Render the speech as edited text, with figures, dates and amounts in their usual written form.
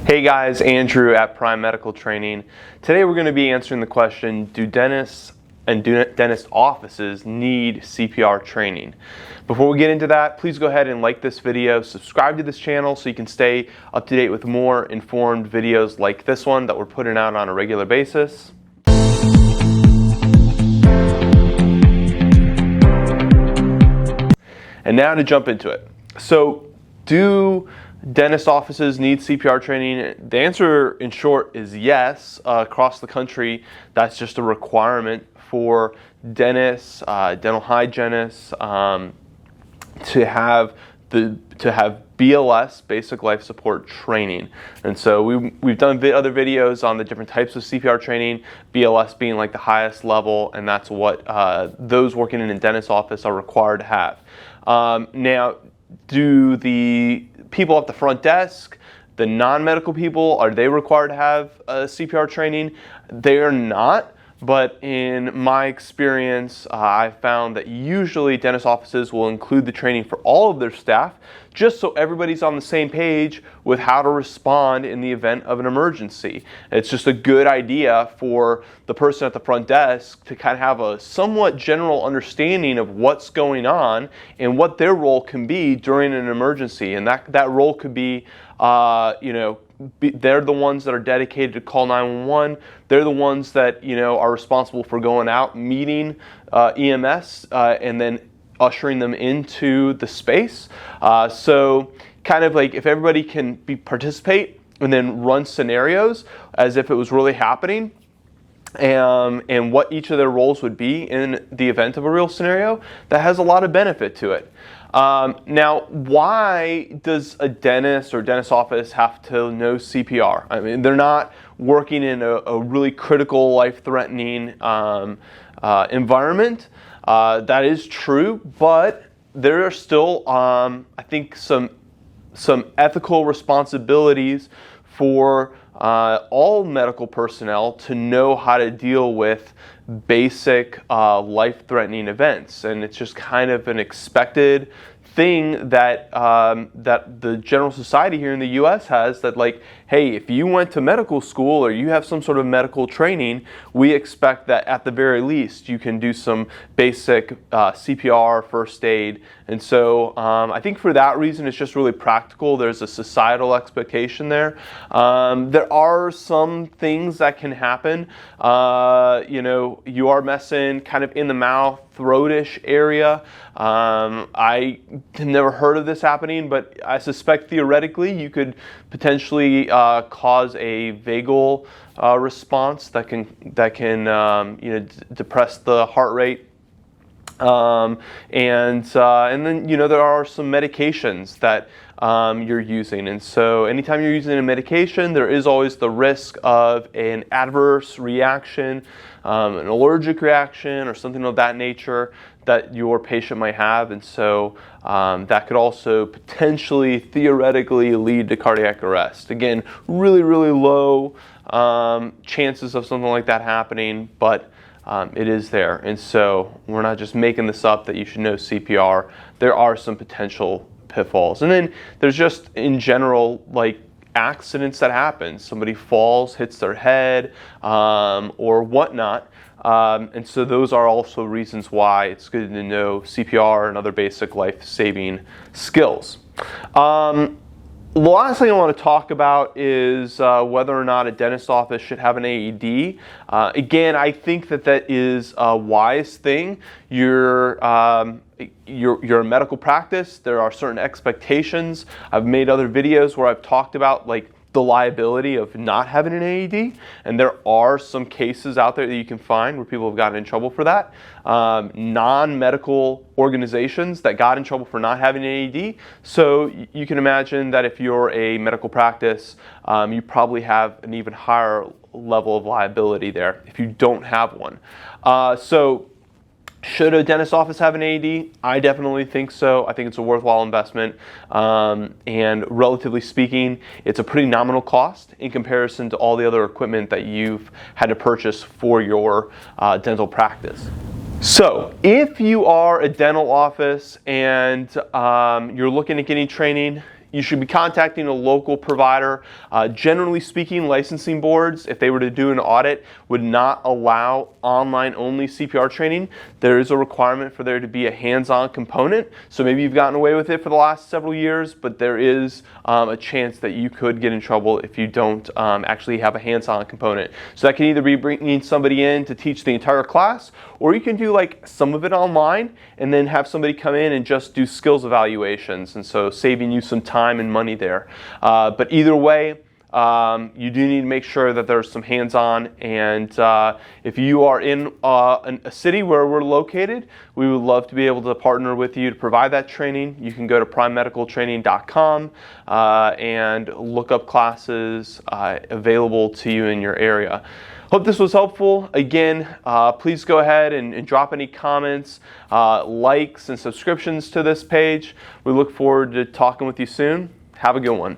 Hey guys, Andrew at Prime Medical Training. Today we're going to be answering the question, do dentists and dentist offices need CPR training? Before we get into that, please go ahead and like this video, subscribe to this channel so you can stay up to date with more informed videos like this one that we're putting out on a regular basis. And now to jump into it. So, do dentist offices need CPR training? The answer in short is yes. Across the country, that's just a requirement for dentists, dental hygienists, to have BLS, basic life support training. And so we've done other videos on the different types of CPR training, BLS being like the highest level, and that's what those working in a dentist office are required to have. Now, do the people at the front desk, the non-medical people, are they required to have CPR training? They are not. But in my experience, I found that usually dentist offices will include the training for all of their staff, just so everybody's on the same page with how to respond in the event of an emergency. It's just a good idea for the person at the front desk to kind of have a somewhat general understanding of what's going on and what their role can be during an emergency. And that role could be, they're the ones that are dedicated to call 911. They're the ones that are responsible for going out, meeting EMS, and then ushering them into the space. So kind of like if everybody can participate and then run scenarios as if it was really happening, and what each of their roles would be in the event of a real scenario, that has a lot of benefit to it. Now, why does a dentist or dentist office have to know CPR? I mean, they're not working in a really critical, life-threatening environment. That is true, but there are still, I think, some ethical responsibilities for all medical personnel to know how to deal with basic life-threatening events, and it's just kind of an expected thing that that the general society here in the U.S. has, that like, hey, if you went to medical school or you have some sort of medical training, we expect that at the very least you can do some basic CPR, first aid. And so I think for that reason it's just really practical. There's a societal expectation there. There are some things that can happen. You are messing kind of in the mouth, throatish area. I have never heard of this happening, but I suspect theoretically you could potentially cause a vagal response that can depress the heart rate. And then there are some medications that you're using, and so anytime you're using a medication, there is always the risk of an adverse reaction, an allergic reaction, or something of that nature that your patient might have, and so that could also potentially, theoretically, lead to cardiac arrest. Again, really, really low chances of something like that happening, but it is there. And so we're not just making this up that you should know CPR. There are some potential pitfalls. And then there's just, in general, like accidents that happen. Somebody falls, hits their head, or whatnot. And so those are also reasons why it's good to know CPR and other basic life-saving skills. The last thing I want to talk about is whether or not a dentist office should have an AED. Again, I think that is a wise thing. You're a medical practice. There are certain expectations. I've made other videos where I've talked about like the liability of not having an AED, and there are some cases out there that you can find where people have gotten in trouble for that. Non-medical organizations that got in trouble for not having an AED. So you can imagine that if you're a medical practice, you probably have an even higher level of liability there if you don't have one. So should a dentist office have an AED? I definitely think so. I think it's a worthwhile investment. And relatively speaking, it's a pretty nominal cost in comparison to all the other equipment that you've had to purchase for your dental practice. So if you are a dental office and you're looking at getting training, you should be contacting a local provider. Generally speaking, licensing boards, if they were to do an audit, would not allow online-only CPR training. There is a requirement for there to be a hands-on component. So maybe you've gotten away with it for the last several years, but there is a chance that you could get in trouble if you don't actually have a hands-on component. So that can either be bringing somebody in to teach the entire class, or you can do like some of it online and then have somebody come in and just do skills evaluations, and so saving you some time and money there. But either way, you do need to make sure that there's some hands-on, and if you are in a city where we're located, we would love to be able to partner with you to provide that training. You can go to primemedicaltraining.com and look up classes available to you in your area. Hope this was helpful. Again, please go ahead and drop any comments, likes, and subscriptions to this page. We look forward to talking with you soon. Have a good one.